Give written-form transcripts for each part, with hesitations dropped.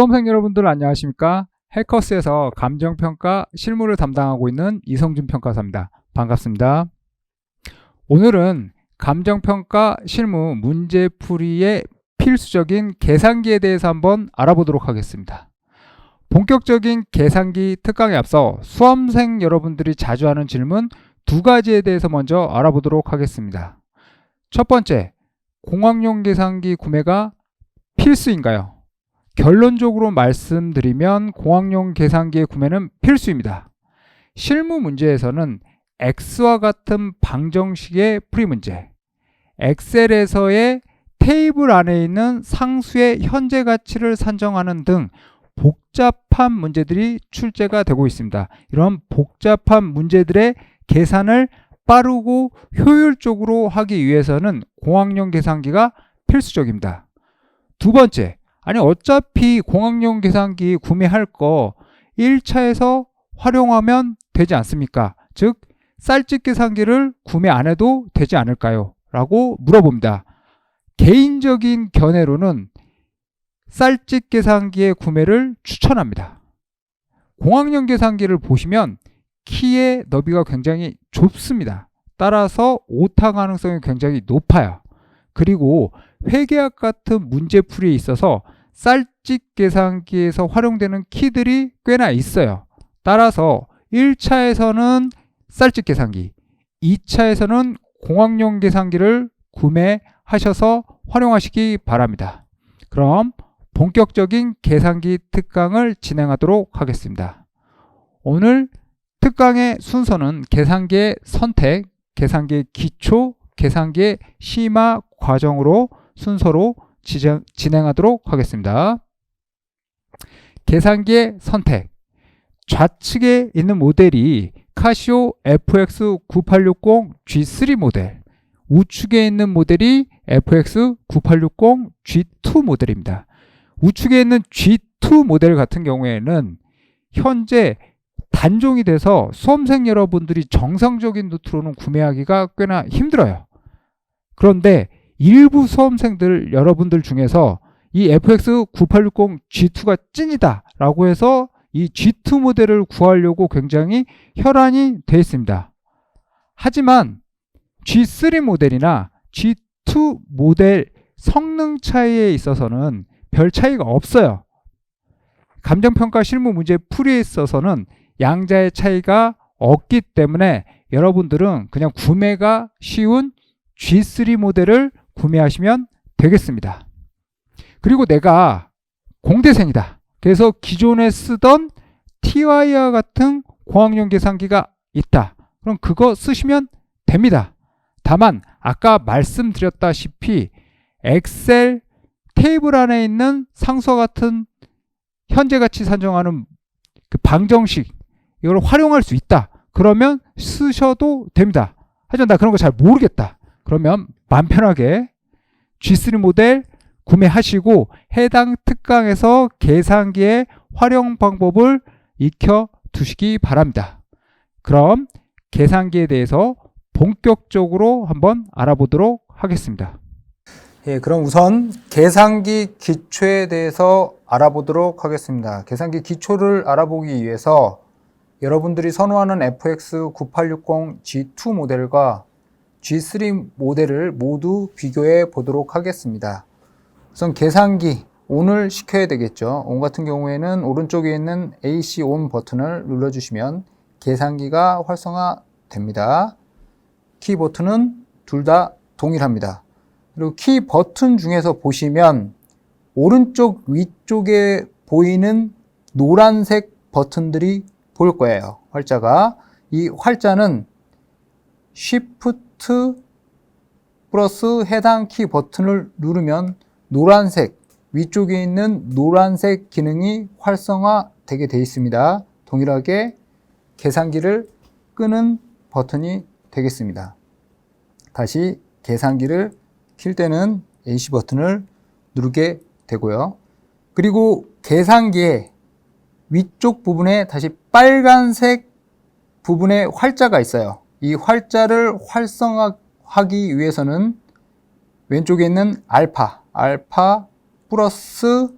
수험생 여러분들 안녕하십니까? 해커스에서 감정평가 실무를 담당하고 있는 이성준 평가사입니다. 반갑습니다. 오늘은 감정평가 실무 문제풀이의 필수적인 계산기에 대해서 한번 알아보도록 하겠습니다. 본격적인 계산기 특강에 앞서 수험생 여러분들이 자주 하는 질문 두 가지에 대해서 먼저 알아보도록 하겠습니다. 첫 번째, 공학용 계산기 구매가 필수인가요? 결론적으로 말씀드리면 공학용 계산기의 구매는 필수입니다. 실무 문제에서는 X와 같은 방정식의 풀이 문제, 엑셀에서의 테이블 안에 있는 상수의 현재 가치를 산정하는 등 복잡한 문제들이 출제가 되고 있습니다. 이런 복잡한 문제들의 계산을 빠르고 효율적으로 하기 위해서는 공학용 계산기가 필수적입니다. 두 번째, 어차피 공학용 계산기 구매할 거 1차에서 활용하면 되지 않습니까? 즉, 쌀집 계산기를 구매 안 해도 되지 않을까요? 라고 물어봅니다. 개인적인 견해로는 쌀집 계산기의 구매를 추천합니다. 공학용 계산기를 보시면 키의 너비가 굉장히 좁습니다. 따라서 오타 가능성이 굉장히 높아요. 그리고 회계학 같은 문제풀이에 있어서 쌀집 계산기에서 활용되는 키들이 꽤나 있어요. 따라서 1차에서는 쌀집 계산기, 2차에서는 공학용 계산기를 구매하셔서 활용하시기 바랍니다. 그럼 본격적인 계산기 특강을 진행하도록 하겠습니다. 오늘 특강의 순서는 계산기의 선택, 계산기의 기초, 계산기의 심화 과정으로 순서로 진행하도록 하겠습니다. 계산기의 선택. 좌측에 있는 모델이 카시오 FX9860 G3 모델, 우측에 있는 모델이 FX9860 G2 모델입니다. 우측에 있는 G2 모델 같은 경우에는 현재 단종이 돼서 수험생 여러분들이 정상적인 노트로는 구매하기가 꽤나 힘들어요. 그런데 일부 수험생들 여러분들 중에서 이 FX9860 G2가 찐이다 라고 해서 이 G2 모델을 구하려고 굉장히 혈안이 되어 있습니다. 하지만 G3 모델이나 G2 모델 성능 차이에 있어서는 별 차이가 없어요. 감정평가 실무 문제 풀이에 있어서는 양자의 차이가 없기 때문에 여러분들은 그냥 구매가 쉬운 G3 모델을 구매하시면 되겠습니다. 그리고 내가 공대생이다. 그래서 기존에 쓰던 TY와 같은 공학용 계산기가 있다. 그럼 그거 쓰시면 됩니다. 다만 아까 말씀드렸다시피 엑셀 테이블 안에 있는 상수와 같은 현재 가치 산정하는 그 방정식, 이걸 활용할 수 있다. 그러면 쓰셔도 됩니다. 하지만 나 그런 거 잘 모르겠다. 그러면 마음 편하게 G3 모델 구매하시고 해당 특강에서 계산기의 활용 방법을 익혀 두시기 바랍니다. 그럼 계산기에 대해서 본격적으로 한번 알아보도록 하겠습니다. 그럼 우선 계산기 기초에 대해서 알아보도록 하겠습니다. 계산기 기초를 알아보기 위해서 여러분들이 선호하는 FX9860 G2 모델과 G3 모델을 모두 비교해 보도록 하겠습니다. 우선 계산기 ON을 시켜야 되겠죠. ON 같은 경우에는 오른쪽에 있는 AC ON 버튼을 눌러주시면 계산기가 활성화됩니다. 키 버튼은 둘 다 동일합니다. 그리고 키 버튼 중에서 보시면 오른쪽 위쪽에 보이는 노란색 버튼들이 보일 거예요. 활자가. 이 활자는 Shift 플러스 해당 키 버튼을 누르면 노란색, 위쪽에 있는 노란색 기능이 활성화되게 되어 있습니다. 동일하게 계산기를 끄는 버튼이 되겠습니다. 다시 계산기를 킬 때는 AC 버튼을 누르게 되고요. 그리고 계산기의 위쪽 부분에 다시 빨간색 부분에 활자가 있어요. 이 활자를 활성화하기 위해서는 왼쪽에 있는 알파 플러스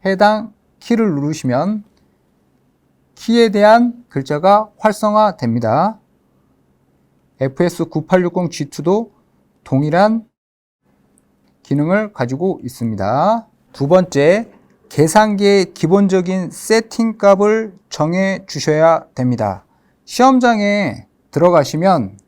해당 키를 누르시면 키에 대한 글자가 활성화됩니다. FS9860G2도 동일한 기능을 가지고 있습니다. 두 번째, 계산기의 기본적인 세팅 값을 정해 주셔야 됩니다. 시험장에 들어가시면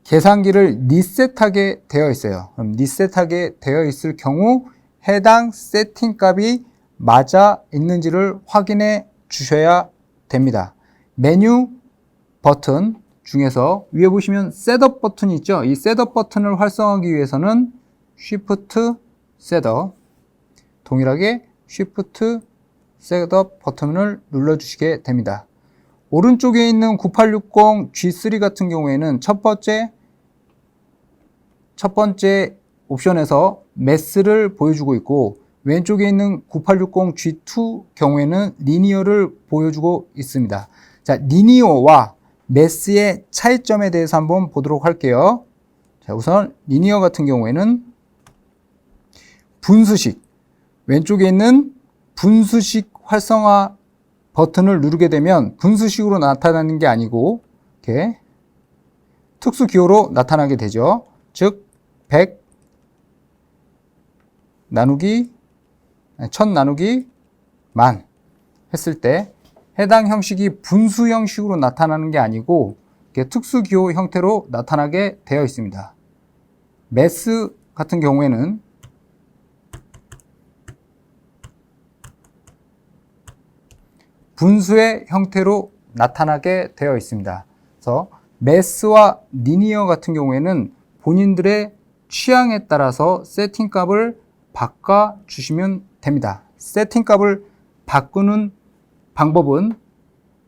계산기를 리셋하게 되어 있어요. 그럼 리셋하게 되어 있을 경우 해당 세팅 값이 맞아 있는지를 확인해 주셔야 됩니다. 메뉴 버튼 중에서 위에 보시면 셋업 버튼이 있죠. 이 셋업 버튼을 활성화하기 위해서는 Shift 셋업, 동일하게 Shift 셋업 버튼을 눌러주시게 됩니다. 오른쪽에 있는 9860 G3 같은 경우에는 첫 번째 옵션에서 매스를 보여주고 있고, 왼쪽에 있는 9860 G2 경우에는 리니어를 보여주고 있습니다. 자, 리니어와 매스의 차이점에 대해서 한번 보도록 할게요. 자, 우선 리니어 같은 경우에는 분수식, 왼쪽에 있는 분수식 활성화 버튼을 누르게 되면 분수식으로 나타나는 게 아니고 이렇게 특수 기호로 나타나게 되죠. 즉 100 나누기 1000 나누기 10,000 했을 때 해당 형식이 분수 형식으로 나타나는 게 아니고 이렇게 특수 기호 형태로 나타나게 되어 있습니다. 매스 같은 경우에는 분수의 형태로 나타나게 되어 있습니다. 그래서 매스와 리니어 같은 경우에는 본인들의 취향에 따라서 세팅 값을 바꿔 주시면 됩니다. 세팅 값을 바꾸는 방법은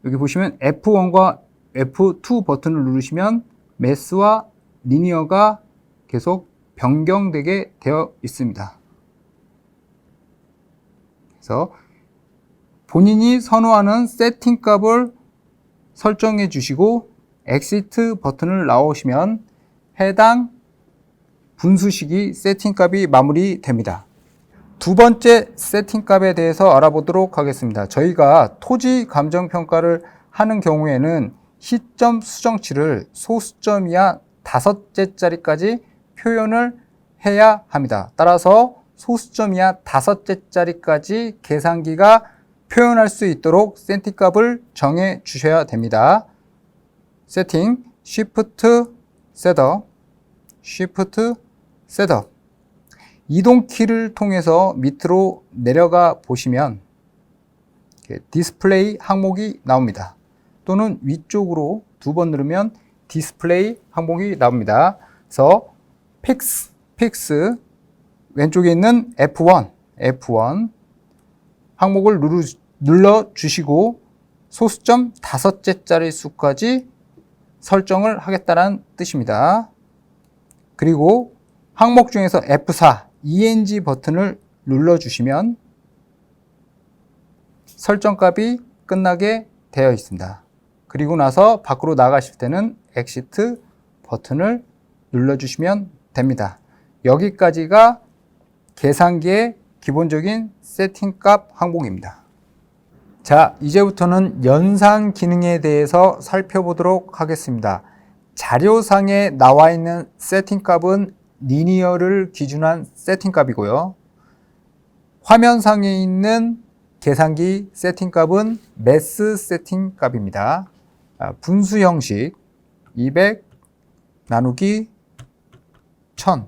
여기 보시면 F1과 F2 버튼을 누르시면 매스와 리니어가 계속 변경되게 되어 있습니다. 그래서 본인이 선호하는 세팅 값을 설정해 주시고 엑시트 버튼을 나오시면 해당 분수식이 세팅 값이 마무리됩니다. 두 번째 세팅 값에 대해서 알아보도록 하겠습니다. 저희가 토지 감정 평가를 하는 경우에는 시점 수정치를 소수점 이하 5째짜리까지 표현을 해야 합니다. 따라서 소수점 이하 5째짜리까지 계산기가 표현할 수 있도록 세팅 값을 정해 주셔야 됩니다. 세팅, Shift 셋업, Shift 셋업. 이동키를 통해서 밑으로 내려가 보시면 디스플레이 항목이 나옵니다. 또는 위쪽으로 두 번 누르면 디스플레이 항목이 나옵니다. 그래서 픽스 왼쪽에 있는 F1 항목을 눌러주시고 소수점 5째짜리 수까지 설정을 하겠다는 뜻입니다. 그리고 항목 중에서 F4 ENG 버튼을 눌러주시면 설정값이 끝나게 되어 있습니다. 그리고 나서 밖으로 나가실 때는 엑시트 버튼을 눌러주시면 됩니다. 여기까지가 계산기의 기본적인 세팅값 항목입니다. 자, 이제부터는 연상 기능에 대해서 살펴보도록 하겠습니다. 자료상에 나와 있는 세팅값은 리니어를 기준한 세팅값이고요. 화면상에 있는 계산기 세팅값은 매스 세팅값입니다. 분수 형식 200 나누기 1000.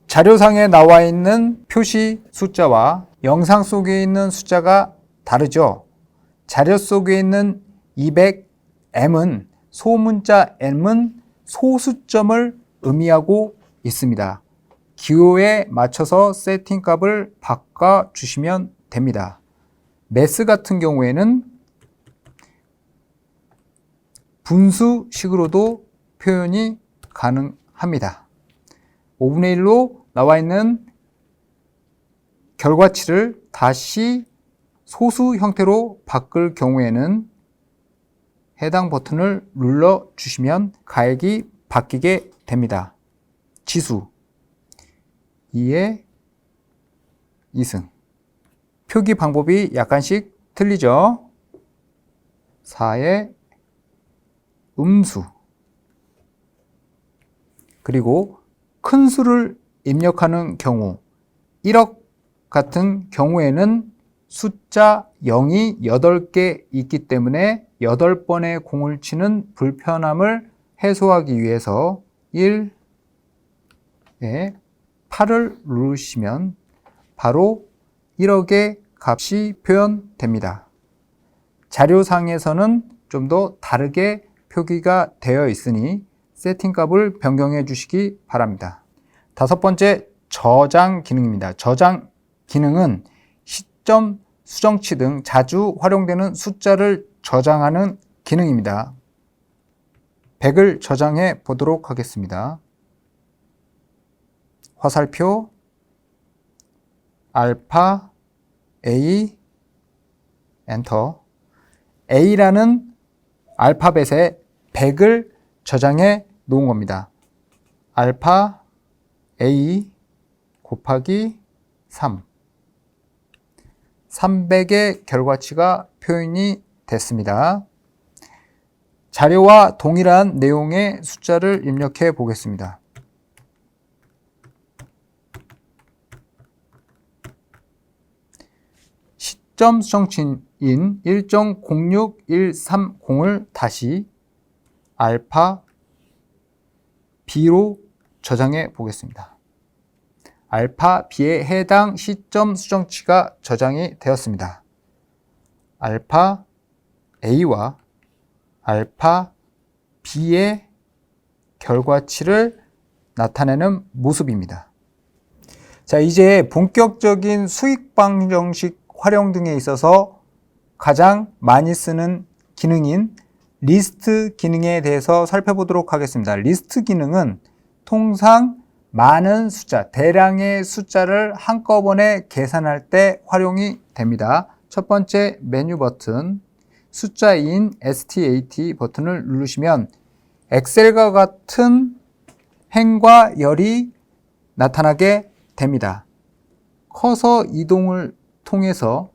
자료상에 나와 있는 표시 숫자와 영상 속에 있는 숫자가 다르죠. 자료 속에 있는 200M은 소문자 M은 소수점을 의미하고 있습니다. 기호에 맞춰서 세팅값을 바꿔주시면 됩니다. 매스 같은 경우에는 분수식으로도 표현이 가능합니다. 5분의 1로 나와 있는 결과치를 다시 소수 형태로 바꿀 경우에는 해당 버튼을 눌러주시면 가액이 바뀌게 됩니다. 지수 2의 2승 표기 방법이 약간씩 틀리죠. 4의 음수. 그리고 큰 수를 입력하는 경우 1억 같은 경우에는 숫자 0이 8개 있기 때문에 8번의 공을 치는 불편함을 해소하기 위해서 1에 8을 누르시면 바로 1억의 값이 표현됩니다. 자료상에서는 좀 더 다르게 표기가 되어 있으니 세팅값을 변경해 주시기 바랍니다. 5번째, 저장 기능입니다. 저장 기능은 시점, 수정치 등 자주 활용되는 숫자를 저장하는 기능입니다. 100을 저장해 보도록 하겠습니다. 화살표 알파 A 엔터. A라는 알파벳에 100을 저장해 놓은 겁니다. 알파 A 곱하기 3. 300의 결과치가 표현이 됐습니다. 자료와 동일한 내용의 숫자를 입력해 보겠습니다. 시점 수정치인 1.06130을 다시 알파 B로 저장해 보겠습니다. 알파 B에 해당 시점 수정치가 저장이 되었습니다. 알파 A와 알파 B의 결과치를 나타내는 모습입니다. 자, 이제 본격적인 수익 방정식 활용 등에 있어서 가장 많이 쓰는 기능인 리스트 기능에 대해서 살펴보도록 하겠습니다. 리스트 기능은 통상 많은 숫자, 대량의 숫자를 한꺼번에 계산할 때 활용이 됩니다. 첫 번째 메뉴 버튼, 숫자인 STAT 버튼을 누르시면 엑셀과 같은 행과 열이 나타나게 됩니다. 커서 이동을 통해서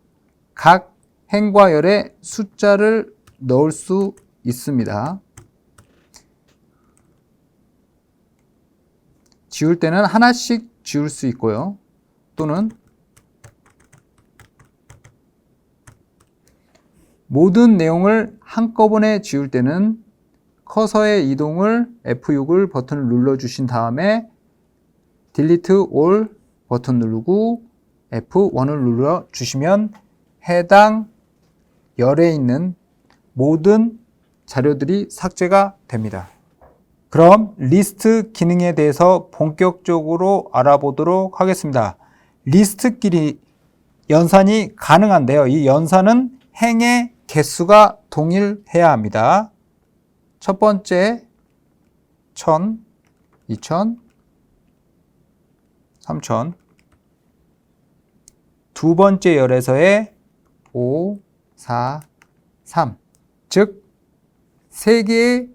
각 행과 열에 숫자를 넣을 수 있습니다. 지울 때는 하나씩 지울 수 있고요. 또는 모든 내용을 한꺼번에 지울 때는 커서의 이동을 F6을 버튼을 눌러주신 다음에 Delete All 버튼 누르고 F1을 눌러주시면 해당 열에 있는 모든 자료들이 삭제가 됩니다. 그럼 리스트 기능에 대해서 본격적으로 알아보도록 하겠습니다. 리스트끼리 연산이 가능한데요. 이 연산은 행의 개수가 동일해야 합니다. 첫 번째 1000, 2000, 3000. 두 번째 열에서의 5, 4, 3. 즉, 3개의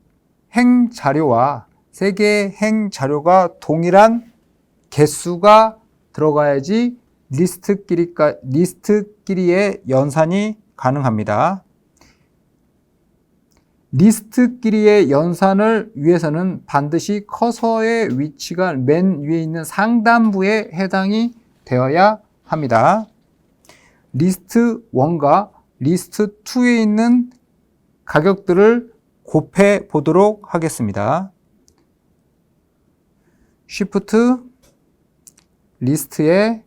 행 자료와 3개의 행 자료가 동일한 개수가 들어가야지 리스트끼리의 연산이 가능합니다. 리스트끼리의 연산을 위해서는 반드시 커서의 위치가 맨 위에 있는 상단부에 해당이 되어야 합니다. 리스트 1과 리스트 2에 있는 가격들을 곱해 보도록 하겠습니다. Shift 리스트의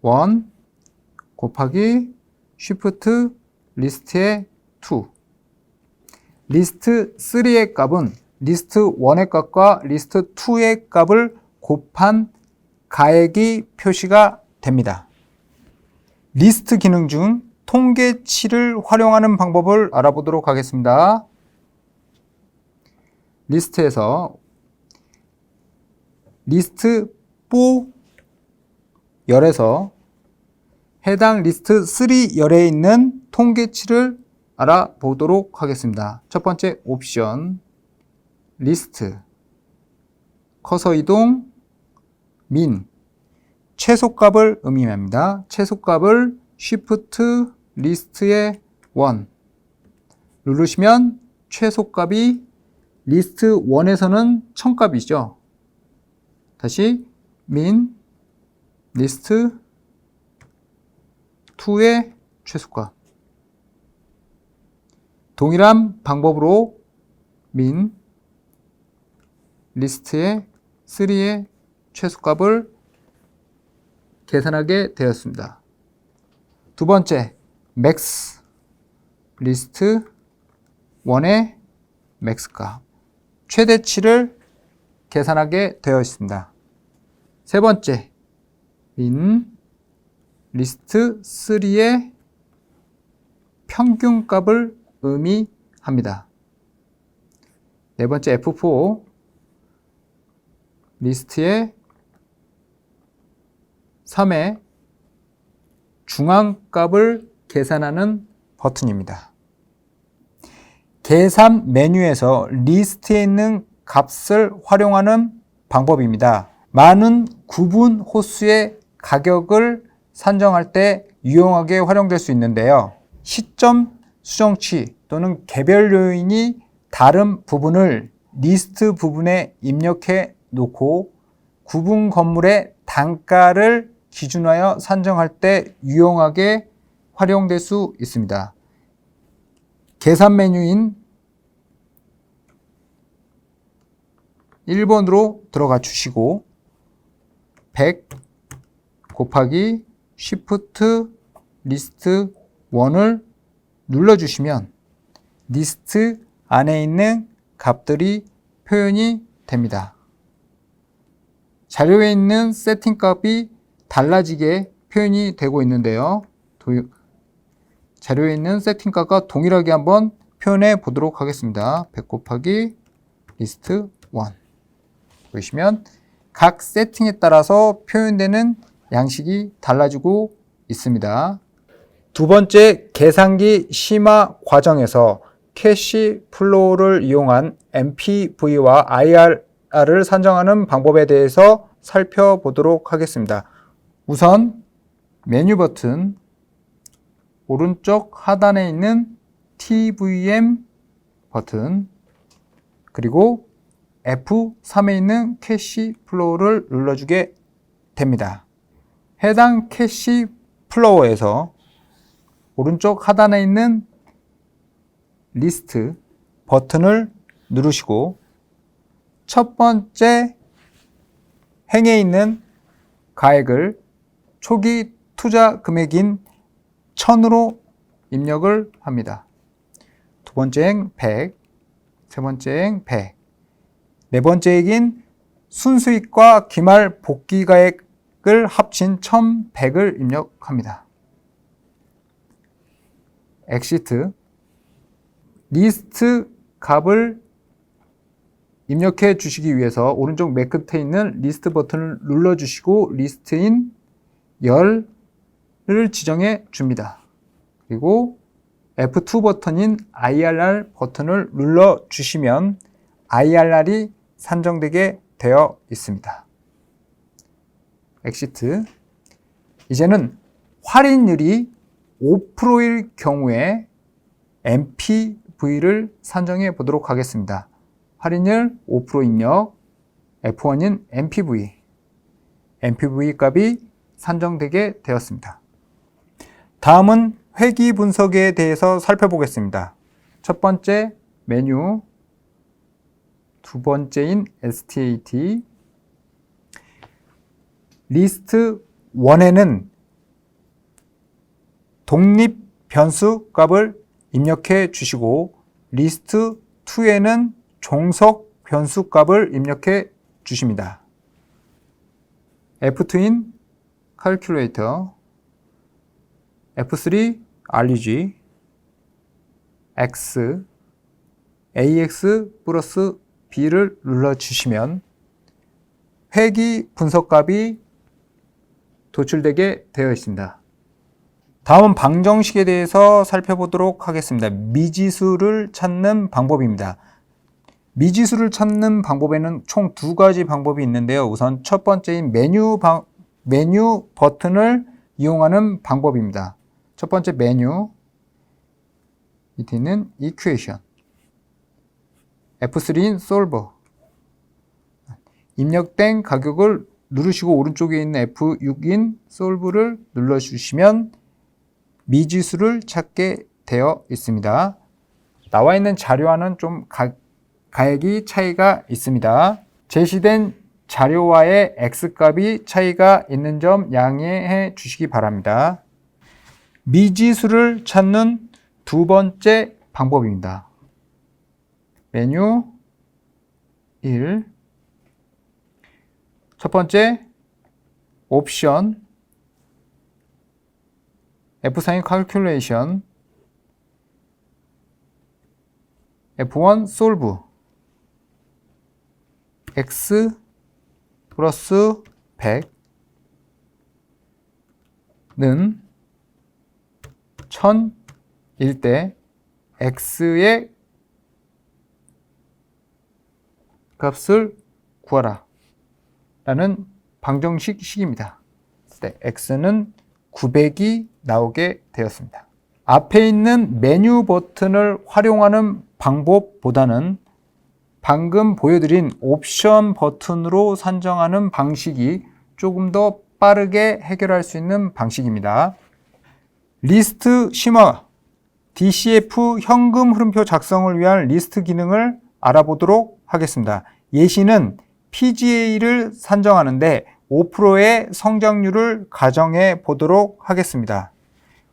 1 곱하기 Shift 리스트의 2. 리스트 3의 값은 리스트 1의 값과 리스트 2의 값을 곱한 가액이 표시가 됩니다. 리스트 기능 중 통계치를 활용하는 방법을 알아보도록 하겠습니다. 리스트에서 리스트 4 열에서 해당 리스트 3 열에 있는 통계치를 알아보도록 하겠습니다. 첫 번째 옵션, 리스트, 커서 이동, 민, 최소값을 의미합니다. 최소값을 Shift 리스트의 1 누르시면 최소값이 리스트 1에서는 1000값이죠. 다시 min 리스트 2의 최소값. 동일한 방법으로 min 리스트의 3의 최소값을 계산하게 되었습니다. 두 번째, max 리스트 1의 max값, 최대치를 계산하게 되어 있습니다. 세 번째, min 리스트 3의 평균값을 의미합니다. 네 번째, F4 리스트의 3의 중앙값을 계산하는 버튼입니다. 계산 메뉴에서 리스트에 있는 값을 활용하는 방법입니다. 많은 구분 호수의 가격을 산정할 때 유용하게 활용될 수 있는데요. 시점 수정치 또는 개별 요인이 다른 부분을 리스트 부분에 입력해 놓고 구분 건물의 단가를 기준하여 산정할 때 유용하게 활용될 수 있습니다. 계산 메뉴인 1번으로 들어가 주시고 100 곱하기 Shift 리스트 1을 눌러주시면 리스트 안에 있는 값들이 표현이 됩니다. 자료에 있는 세팅 값이 달라지게 표현이 되고 있는데요. 자료에 있는 세팅 값과 동일하게 한번 표현해 보도록 하겠습니다. 100 곱하기 리스트 1. 보시면 각 세팅에 따라서 표현되는 양식이 달라지고 있습니다. 두 번째, 계산기 심화 과정에서 캐시 플로우를 이용한 MPV와 IRR을 산정하는 방법에 대해서 살펴보도록 하겠습니다. 우선 메뉴 버튼 오른쪽 하단에 있는 TVM 버튼 그리고 F3에 있는 캐시 플로우를 눌러주게 됩니다. 해당 캐시 플로우에서 오른쪽 하단에 있는 리스트 버튼을 누르시고 첫 번째 행에 있는 가액을 초기 투자 금액인 1000으로 입력을 합니다. 두 번째 행 100, 세 번째 행 100, 네 번째 행인 순수익과 기말 복귀 가액을 합친 1100을 입력합니다. 엑시트 리스트 값을 입력해 주시기 위해서 오른쪽 맨 끝에 있는 리스트 버튼을 눌러 주시고 리스트인 열을 지정해 줍니다. 그리고 F2 버튼인 IRR 버튼을 눌러 주시면 IRR이 산정되게 되어 있습니다. 엑시트. 이제는 할인율이 5%일 경우에 MPV를 산정해 보도록 하겠습니다. 할인율 5% 입력, F1인 MPV 값이 산정되게 되었습니다. 다음은 회기 분석에 대해서 살펴보겠습니다. 첫 번째 메뉴, 두 번째인 STAT, 리스트 1에는 독립 변수 값을 입력해 주시고 리스트 2에는 종속 변수 값을 입력해 주십니다. F2인 calculator, F3 RUG, X, AX 플러스 B를 눌러주시면 회기 분석값이 도출되게 되어 있습니다. 다음은 방정식에 대해서 살펴보도록 하겠습니다. 미지수를 찾는 방법입니다. 미지수를 찾는 방법에는 총 두 가지 방법이 있는데요. 우선 첫 번째인 메뉴 버튼을 이용하는 방법입니다. 첫 번째 메뉴, 밑에는 equation, F3인 solver. 입력된 가격을 누르시고 오른쪽에 있는 F6인 solve를 눌러주시면 미지수를 찾게 되어 있습니다. 나와 있는 자료와는 좀 가액이 차이가 있습니다. 제시된 자료와의 X값이 차이가 있는 점 양해해 주시기 바랍니다. 미지수를 찾는 두 번째 방법입니다. 메뉴 1, 첫 번째 옵션, F4인 calculation, F1 solve, X 플러스 100는 1000일 때 X의 값을 구하라 라는 방정식 식입니다. X는 900이 나오게 되었습니다. 앞에 있는 메뉴 버튼을 활용하는 방법보다는 방금 보여드린 옵션 버튼으로 산정하는 방식이 조금 더 빠르게 해결할 수 있는 방식입니다. 리스트 심화, DCF 현금 흐름표 작성을 위한 리스트 기능을 알아보도록 하겠습니다. 예시는 PGA를 산정하는데 5%의 성장률을 가정해 보도록 하겠습니다.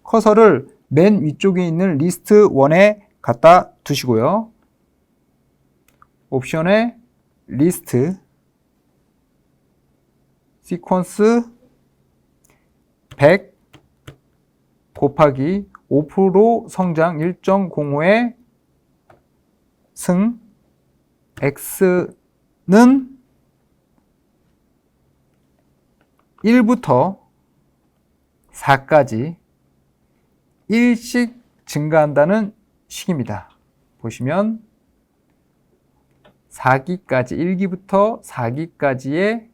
커서를 맨 위쪽에 있는 리스트 1에 갖다 두시고요. 옵션에 리스트, 시퀀스 100 곱하기 5% 성장 1.05의 승 X는 1부터 4까지 1씩 증가한다는 식입니다. 보시면 4기까지 1기부터 4기까지의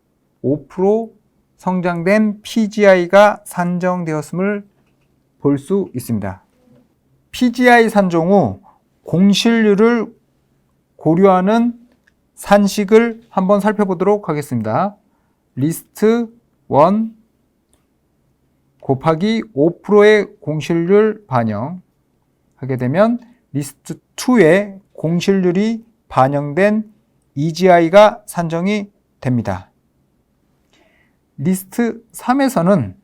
5% 성장된 PGI가 산정되었음을 볼 수 있습니다. PGI 산정 후 공실률을 고려하는 산식을 한번 살펴보도록 하겠습니다. 리스트 1 곱하기 5%의 공실률 반영하게 되면 리스트 2의 공실률이 반영된 EGI가 산정이 됩니다. 리스트 3에서는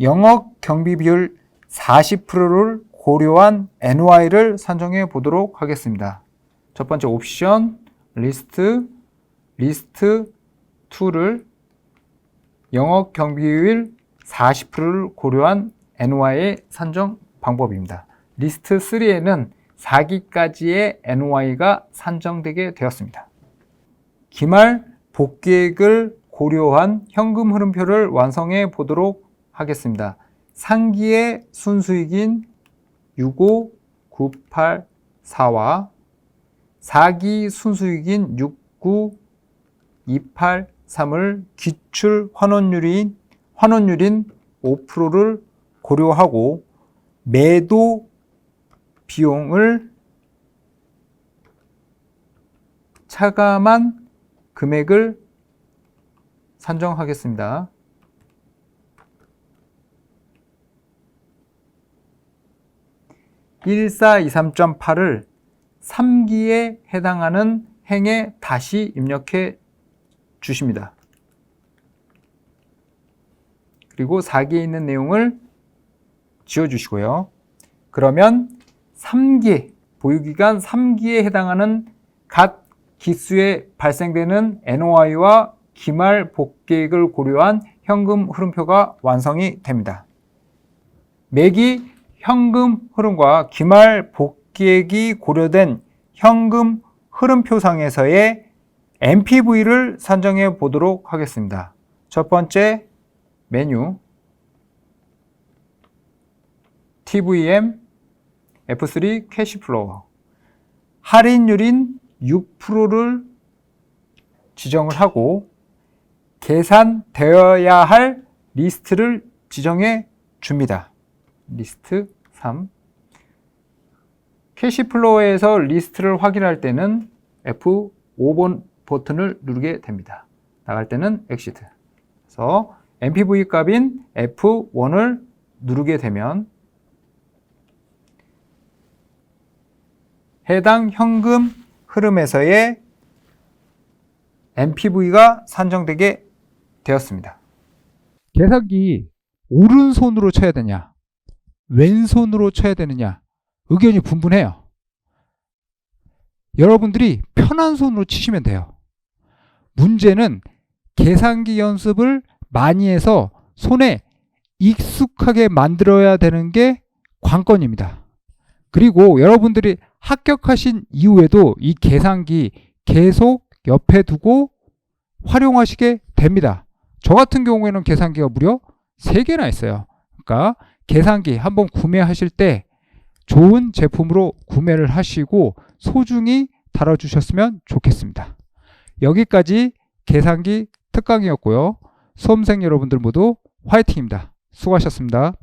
영업 경비 비율 40%를 고려한 NOI를 산정해 보도록 하겠습니다. 첫 번째 옵션, 리스트 2를 영업 경비율 40%를 고려한 NOI의 산정 방법입니다. 리스트 3에는 4기까지의 NOI가 산정되게 되었습니다. 기말 복계획을 고려한 현금 흐름표를 완성해 보도록 하겠습니다. 상기의 순수익인 65984와 4기 순수익인 69283을 기출 환원율인 5%를 고려하고 매도 비용을 차감한 금액을 산정하겠습니다. (1423.8을) 3기에 해당하는 행에 다시 입력해 주십니다. 그리고 4기에 있는 내용을 지워주시고요. 그러면 3기, 보유기간 3기에 해당하는 각 기수에 발생되는 NOI와 기말 복계획을 고려한 현금 흐름표가 완성이 됩니다. 매기 현금 흐름과 기말 복계획이 고려된 현금 흐름표상에서의 NPV를 산정해 보도록 하겠습니다. 첫 번째 메뉴 TVM F3 캐시플로우 할인율인 6%를 지정을 하고 계산되어야 할 리스트를 지정해 줍니다. 리스트 3. 캐시플로우에서 리스트를 확인할 때는 F5번 버튼을 누르게 됩니다. 나갈 때는 엑시트. 그래서 MPV 값인 F1을 누르게 되면 해당 현금 흐름에서의 MPV가 산정되게 되었습니다. 계산기 오른손으로 쳐야 되냐, 왼손으로 쳐야 되느냐 의견이 분분해요. 여러분들이 편한 손으로 치시면 돼요. 문제는 계산기 연습을 많이 해서 손에 익숙하게 만들어야 되는 게 관건입니다. 그리고 여러분들이 합격하신 이후에도 이 계산기 계속 옆에 두고 활용하시게 됩니다. 저 같은 경우에는 계산기가 무려 3개나 있어요. 그러니까 계산기 한번 구매하실 때 좋은 제품으로 구매를 하시고 소중히 다뤄주셨으면 좋겠습니다. 여기까지 계산기 특강이었고요. 수험생 여러분들 모두 화이팅입니다. 수고하셨습니다.